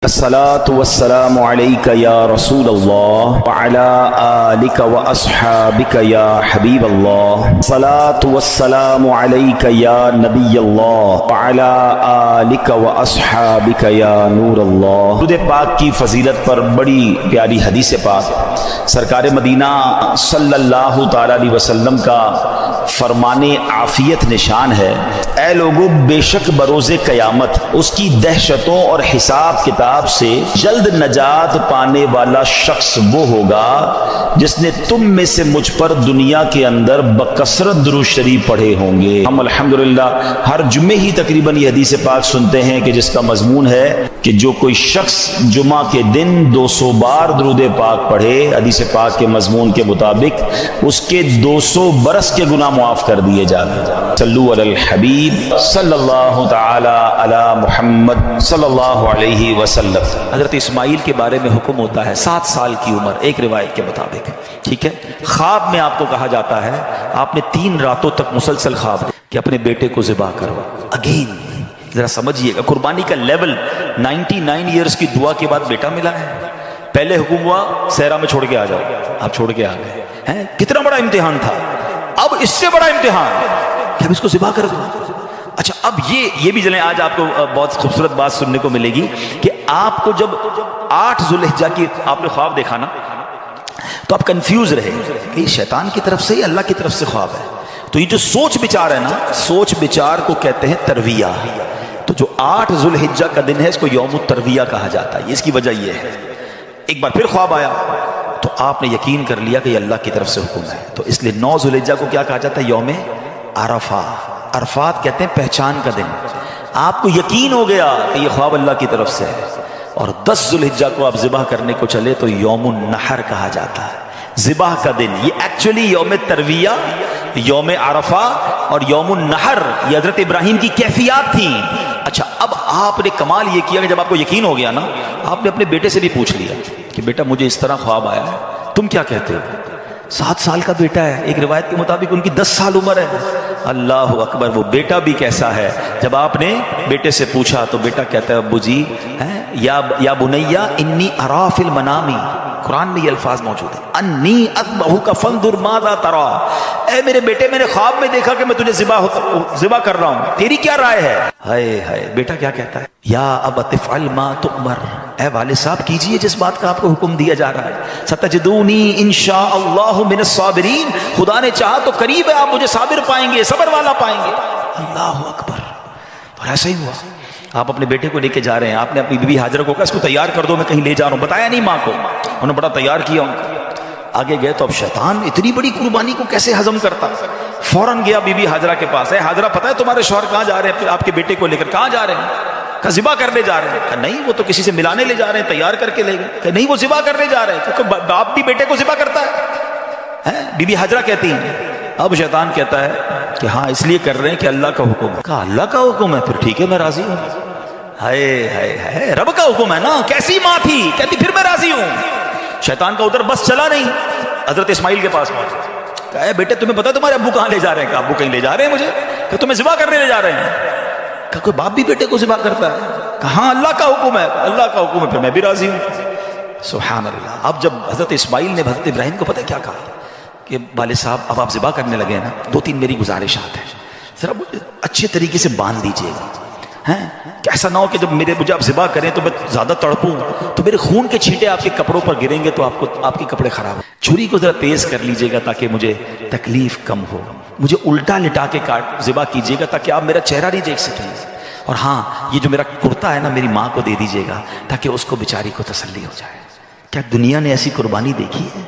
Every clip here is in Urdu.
الصلاة والسلام عليك يا رسول الله وعلى آلك وأصحابك يا حبيب الله. الصلاة والسلام عليك يا نبي الله وعلى آلك وأصحابك يا نور الله. درود پاک کی فضیلت پر بڑی پیاری حدیث پاک سرکار مدینہ صلی اللہ تعالی علیہ وسلم کا فرمان عافیت نشان ہے. اے لوگو، بے شک بروز قیامت اس کی دہشتوں اور حساب کتاب سے جلد نجات پانے والا شخص وہ ہوگا جس نے تم میں سے مجھ پر دنیا کے اندر بکثرت درود شریف پڑھے ہوں گے. ہم الحمدللہ ہر جمعے ہی تقریباً یہ حدیث پاک سنتے ہیں کہ جس کا مضمون ہے کہ جو کوئی شخص جمعہ کے دن 200 بار درود پاک پڑھے، حدیث پاک کے مضمون کے مطابق اس کے 200 برس کے گناہ معاف کر دیے جاتے ہیں. صلو علی الحبیب صلی اللہ تعالی علی محمد صلی اللہ علیہ وسلم. حضرت اسماعیل کے بارے میں حکم ہوتا ہے 7 سال کی عمر، ایک روایت کے مطابق، ٹھیک ہے. خواب میں آپ کو کہا جاتا ہے آپ نے 3 راتوں تک مسلسل خواب کہ اپنے بیٹے کو ذبح کرو. اگین ذرا سمجھیے گا قربانی کا لیول. 99 ایئرز کی دعا کے بعد بیٹا ملا ہے. پہلے حکم ہوا صحرا میں چھوڑ کے آ جاؤ، آپ چھوڑ کے آ گئے ہیں. کتنا بڑا امتحان تھا. اب اس سے بڑا امتحان کہ اب اس کو ذبح کر دو. اچھا، اب یہ بھی جلیں، آج آپ کو بہت خوبصورت بات سننے کو ملے گی کہ آپ کو جب 8 ذوالحجہ کی آپ نے خواب دیکھا نا تو آپ کنفیوز رہے کہ یہ شیطان کی طرف سے یا اللہ کی طرف سے خواب ہے. تو یہ جو سوچ بچار ہے نا، سوچ بچار کو کہتے ہیں ترویہ. تو جو 8 ذوالحجہ کا دن ہے اس کو یوم الترویہ کہا جاتا ہے. اس کی وجہ یہ ہے ایک بار پھر خواب آیا تو آپ نے یقین کر لیا کہ یہ اللہ کی طرف سے حکم ہے. تو اس لیے 9 ذوالحجہ کو کیا کہا جاتا ہے؟ یوم عرفہ. عرفات کہتے ہیں پہچان کا دن. آپ کو یقین ہو گیا کہ یہ خواب اللہ کی طرف سے ہے. اور 10 ذوالحجہ کو آپ ذبح کرنے کو چلے تو یوم النحر کہا جاتا ہے، ذبح کا دن. یہ ایکچولی یوم ترویہ، یوم عرفہ اور یوم النحر یہ حضرت ابراہیم کی کیفیات تھیں. اچھا، اب آپ نے کمال یہ کیا کہ جب آپ کو یقین ہو گیا نا، آپ نے اپنے بیٹے سے بھی پوچھ لیا کہ بیٹا مجھے اس طرح خواب آیا ہے، تم کیا کہتے ہو؟ 7 سال کا بیٹا ہے، ایک روایت کے مطابق ان کی 10 سال عمر ہے. اللہ اکبر. وہ بیٹا بھی کیسا ہے. جب آپ نے بیٹے سے پوچھا تو بیٹا کہتا ہے ابو جی یا بنیا انی ارا فی المنام، قرآن میں یہ الفاظ موجود ہیں، انی اذبحک فانظر ماذا تری. اے میرے بیٹے، میں نے خواب میں دیکھا کہ میں تجھے ذبح کر رہا ہوں، تیری کیا رائے ہے؟ ہائے ہائے. بیٹا کیا کہتا ہے؟ یا ابت افعل ما تؤمر. اے والد صاحب کیجئے جس بات کا آپ کو حکم دیا جا رہا ہے. ستجدونی انشاء اللہ من الصابرین. خدا نے چاہا تو قریب ہے آپ مجھے صابر پائیں گے، صبر والا پائیں گے. اللہ اکبر. اور ایسا ہی ہوا. آپ اپنے بیٹے کو لے کے جا رہے ہیں، آپ نے اپنی بی بی ہاجرہ کو کہا اس کو تیار کر دو، میں کہیں لے جا رہا ہوں. بتایا نہیں ماں کو، انہوں نے بڑا تیار کیا ان کو. آگے گئے تو اب شیطان اتنی بڑی قربانی کو کیسے ہضم کرتا. فوراً گیا بی بی ہاجرہ کے پاس. اے ہاجرہ، پتہ ہے تمہارے شوہر کہاں جا رہے ہیں؟ آپ کے بیٹے کو لے کر کہاں جا رہے ہیں؟ کہا ذبح کرنے جا رہے ہیں. کہا نہیں، وہ تو کسی سے ملانے لے جا رہے ہیں، تیار کر کے لے گئے. کہا نہیں، وہ ذبح کرنے جا رہے ہیں. کیونکہ باپ بھی بیٹے کو ذبح کرتا ہے. بی بی ہاجرہ کہتی ہیں. اب شیطان کہتا ہے کہ ہاں اس لیے کر رہے ہیں کہ اللہ کا حکم ہے. کہا اللہ کا حکم ہے؟ پھر ٹھیک ہے، میں راضی ہوں. ہائے ہائے ہائے، رب کا حکم ہے نا. کیسی ماں تھی، کہتی پھر میں راضی ہوں. شیطان کا ادھر بس چلا نہیں، حضرت اسماعیل کے پاس پہنچا. کہا اے بیٹے، تمہیں پتا تمہارے ابو کہاں لے جا رہے ہیں؟ کہا ابو کہیں لے جا رہے ہیں مجھے. کہ تمہیں ذبح کرنے لے جا رہے ہیں. کہا کوئی باپ بھی بیٹے کو ذبح کرتا ہے؟ کہا ہاں اللہ کا حکم ہے. اللہ کا حکم ہے، پھر میں بھی راضی ہوں. سبحان اللہ. اب جب حضرت اسماعیل نے حضرت ابراہیم کو پتہ کیا کہا کہ والد صاحب اب آپ ذبح کرنے لگے ہیں نا، 2-3 میری گزارشات ہیں، ذرا مجھے اچھے طریقے سے باندھ دیجیے گا. کہ ایسا نہ ہو کہ جب مجھے آپ ذبح کریں تو میں زیادہ تڑپوں تو میرے خون کے چھینٹے آپ کے کپڑوں پر گریں گے تو آپ کے کپڑے خراب ہوں. چھری کو ذرا تیز کر لیجیے گا تاکہ مجھے تکلیف کم ہو. مجھے الٹا لٹا کے ذبح کیجیے گا تاکہ آپ میرا چہرہ نہیں دیکھ سکیں. اور ہاں، یہ جو میرا کرتا ہے نا میری ماں کو دے دیجیے گا تاکہ اس کو بیچاری کو تسلی ہو جائے. کیا دنیا نے ایسی قربانی دیکھی ہے؟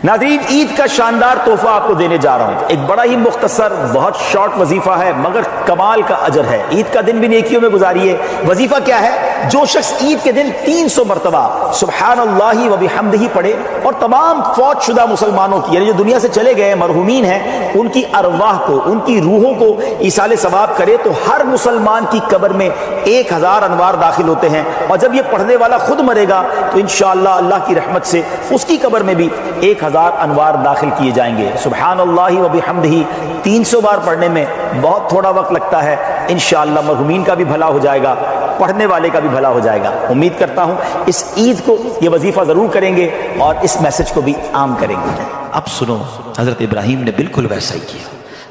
ناظرین، عید کا شاندار تحفہ آپ کو دینے جا رہا ہوں. ایک بڑا ہی مختصر، بہت شارٹ وظیفہ ہے مگر کمال کا اجر ہے. عید کا دن بھی نیکیوں میں گزاریے. وظیفہ کیا ہے؟ جو شخص عید کے دن 300 مرتبہ سبحان اللہ و بحمدہ پڑھے اور تمام فوت شدہ مسلمانوں کی، یعنی جو دنیا سے چلے گئے مرحومین ہیں، ان کی ارواح کو، ان کی روحوں کو ایصال ثواب کرے تو ہر مسلمان کی قبر میں 1000 انوار داخل ہوتے ہیں. اور جب یہ پڑھنے والا خود مرے گا تو انشاءاللہ اللہ کی رحمت سے اس کی قبر میں بھی 1000 انوار داخل کیے جائیں گے. سبحان اللہ و بحمدہ 300 بار پڑھنے میں بہت تھوڑا وقت لگتا ہے. انشاءاللہ مرحومین کا بھی بھلا ہو جائے گا. پڑھنے والے کا بھی بھلا ہو جائے گا۔ امید کرتا ہوں اس عید کو یہ وظیفہ ضرور کریں گے اور اس میسج کو بھی عام کریں گے۔ اب سنو، حضرت ابراہیم نے بالکل ویسا ہی کیا،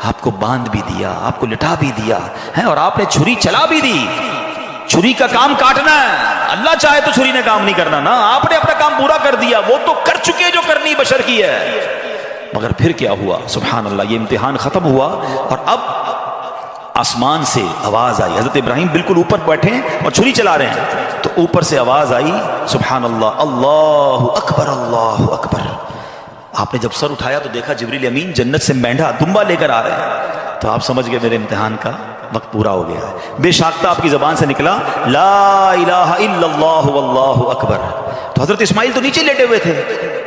آپ کو باندھ بھی دیا، آپ کو لٹا بھی دیا ہے، اور آپ نے چھری چلا بھی دی۔ چھری کا کام کاٹنا ہے، اللہ چاہے تو چھری نے کام نہیں کرنا نا، آپ نے اپنا کام پورا کر دیا، وہ تو کر چکے جو کرنی بشر کی ہے۔ مگر پھر کیا ہوا؟ سبحان اللہ، یہ امتحان ختم ہوا اور اب آسمان سے آواز آئی۔ حضرت ابراہیم بالکل اوپر بیٹھے ہیں اور چھری چلا رہے ہیں، تو اوپر سے آواز آئی، سبحان اللہ، اللہ اکبر، اللہ اکبر۔ آپ نے جب سر اٹھایا تو دیکھا جبریل امین جنت سے مینڈھا دمبا لے کر آ رہے ہیں، تو آپ سمجھ گئے میرے امتحان کا وقت پورا ہو گیا ہے۔ بے شاختہ آپ کی زبان سے نکلا لا الہ الا اللہ واللہ اکبر۔ تو حضرت اسماعیل تو نیچے لیٹے ہوئے تھے،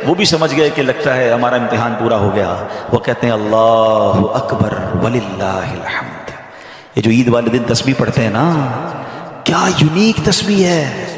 وہ بھی سمجھ گئے کہ لگتا ہے ہمارا امتحان پورا ہو گیا۔ وہ کہتے ہیں اللہ اکبر وللہ الحمد۔ یہ جو عید والے دن تسبیح پڑھتے ہیں نا، کیا یونیک تسبیح ہے،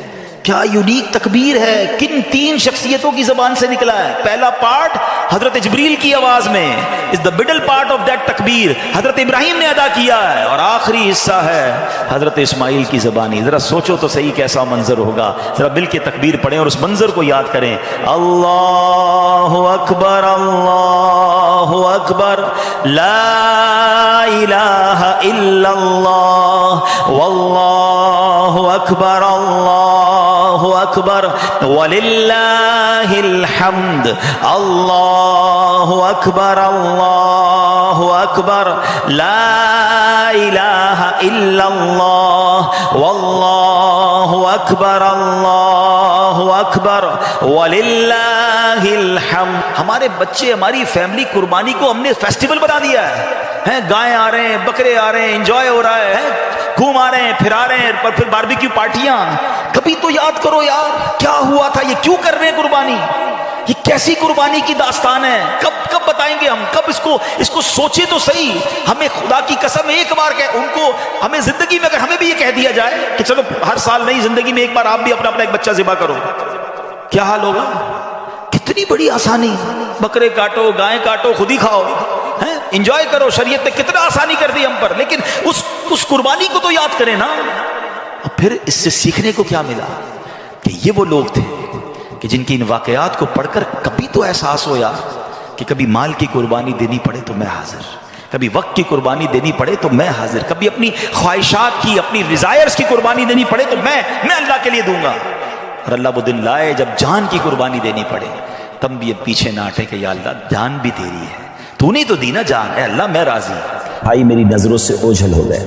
کیا یونیک تکبیر ہے، کن تین شخصیتوں کی زبان سے نکلا ہے۔ پہلا پارٹ حضرت جبریل کی آواز میں is the middle part of that تکبیر حضرت ابراہیم نے ادا کیا ہے، اور آخری حصہ ہے حضرت اسماعیل کی زبانی۔ ذرا سوچو تو صحیح کیسا منظر ہوگا، ذرا مل کے تکبیر پڑھیں اور اس منظر کو یاد کریں۔ اللہ اکبر، اللہ اکبر، لا الہ الا اللہ واللہ اکبر، اللہ اکبر وللہ الحمد، اللہ اکبر، اللہ اکبر، لا الہ الا اللہ واللہ اکبر، اللہ اکبر وللہ الحمد۔ ہمارے بچے، ہماری فیملی قربانی کو ہم نے فیسٹیول بنا دیا ہے، گائے آ رہے ہیں، بکرے آ رہے ہیں، انجوائے ہو رہا ہے، گھوم آ رہے ہیں، پھر آ رہے ہیں، پر پھر باربیکیو پارٹیاں۔ کبھی تو یاد کرو یار، کیا ہوا تھا، یہ کیوں کر رہے ہیں قربانی، یہ کیسی قربانی کی داستان ہے، کب بتائیں گے ہم، کب اس کو سوچے تو صحیح۔ ہمیں خدا کی قسم ایک بار ان کو ہمیں زندگی میں اگر ہمیں بھی یہ کہہ دیا جائے کہ چلو ہر سال نہیں، زندگی میں ایک بار آپ بھی اپنا ایک بچہ ذبح کرو، کیا حال ہوگا؟ کتنی بڑی آسانی، بکرے کاٹو، گائیں کاٹو، خود ہی کھاؤ، انجوائے کرو۔ شریعت نے کتنا آسانی کر دی ہم پر، لیکن اس قربانی کو تو یاد کریں نا۔ پھر اس سے سیکھنے کو کیا ملا کہ یہ وہ لوگ تھے کہ جن کی ان واقعات کو پڑھ کر کبھی تو احساس ہو یار کہ کبھی مال کی قربانی دینی پڑے تو میں حاضر، کبھی وقت کی قربانی دینی پڑے تو میں حاضر، کبھی اپنی خواہشات کی، اپنی ڈیزائرز کی قربانی دینی پڑے تو میں اللہ کے لیے دوں گا۔ اور اللہ وہ دن لائے جب جان کی قربانی دینی پڑے، تب بھی اب پیچھے نہ ہٹے کہ یا اللہ جان بھی تیری ہے، تو نے تو دی نا جان، اے اللہ میں راضی ہوں۔ بھائی میری نظروں سے اوجھل ہو گئے،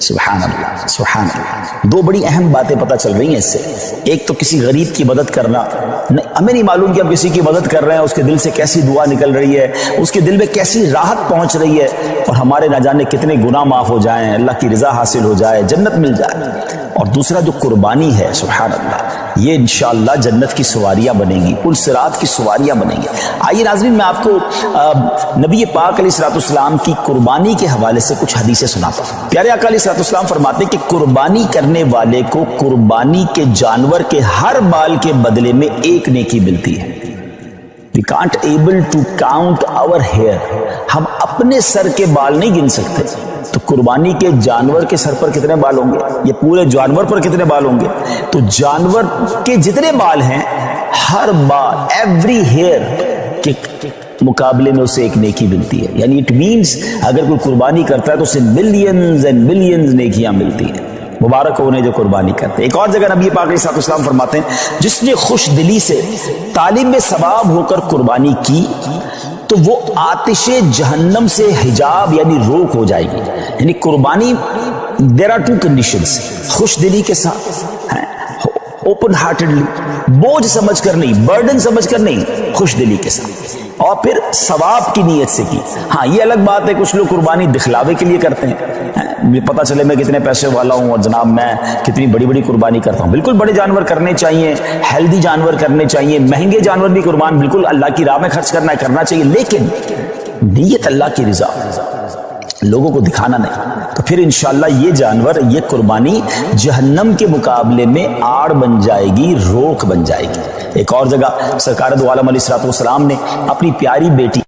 سبحان اللہ سبحان اللہ۔ دو بڑی اہم باتیں پتہ چل رہی ہیں اس سے۔ ایک تو کسی غریب کی مدد کرنا، ہمیں نہیں معلوم کہ ہم کسی کی مدد کر رہے ہیں، اس کے دل سے کیسی دعا نکل رہی ہے، اس کے دل میں کیسی راحت پہنچ رہی ہے، اور ہمارے نہ جانے کتنے گناہ معاف ہو جائیں، اللہ کی رضا حاصل ہو جائے، جنت مل جائے۔ اور دوسرا جو قربانی ہے، سبحان اللہ، یہ انشاءاللہ جنت کی سواریاں بنیں گی، پل صراط کی سواریاں بنیں گی۔ آئیے ناظرین، میں آپ کو نبی پاک علیہ السلام کی قربانی کے حوالے سے کچھ حدیثیں سناتا ہوں۔ پیارے آقا علیہ السلام فرماتے ہیں کہ قربانی کرنے والے کو قربانی کے جانور کے ہر بال کے بدلے میں ایک نیکی ملتی ہے۔ We can't able to count our hair، ہم اپنے سر کے بال نہیں گن سکتے، تو قربانی کے جانور کے سر پر کتنے بال ہوں گے، یہ پورے جانور پر کتنے بال ہوں گے، تو جانور کے جتنے بال ہیں، ہر بال، ایوری ہیئر کے مقابلے میں اسے ایک نیکی ملتی ہے۔ یعنی اٹ مینز اگر کوئی قربانی کرتا ہے تو اسے ملینز اینڈ ملینز نیکیاں ملتی ہیں۔ مبارک ہونے جو قربانی کرتے ہیں۔ ایک اور جگہ نبی پاک علیہ السلام فرماتے ہیں جس نے خوش دلی سے طالب ثواب ہو کر قربانی کی تو وہ آتش جہنم سے حجاب یعنی روک ہو جائے گی۔ یعنی قربانی دیر آر ٹو کنڈیشنز، خوش دلی کے ساتھ، اوپن ہارٹڈلی، بوجھ سمجھ کر نہیں، برڈن سمجھ کر نہیں، خوش دلی کے ساتھ، اور پھر ثواب کی نیت سے کی۔ ہاں یہ الگ بات ہے کچھ لوگ قربانی دکھلاوے کے لیے کرتے ہیں، پتہ چلے میں کتنے پیسے والا ہوں اور جناب میں کتنی بڑی بڑی قربانی کرتا ہوں۔ بالکل بڑے جانور کرنے چاہیے، ہیلدی جانور کرنے چاہیے، مہنگے جانور بھی قربان بالکل اللہ کی راہ میں خرچ کرنا چاہیے، لیکن نیت اللہ کی رضا، لوگوں کو دکھانا نہیں۔ تو پھر انشاءاللہ یہ جانور، یہ قربانی جہنم کے مقابلے میں آڑ بن جائے گی، روک بن جائے گی۔ ایک اور جگہ سرکار دو عالم علیہ السلام نے اپنی پیاری بیٹی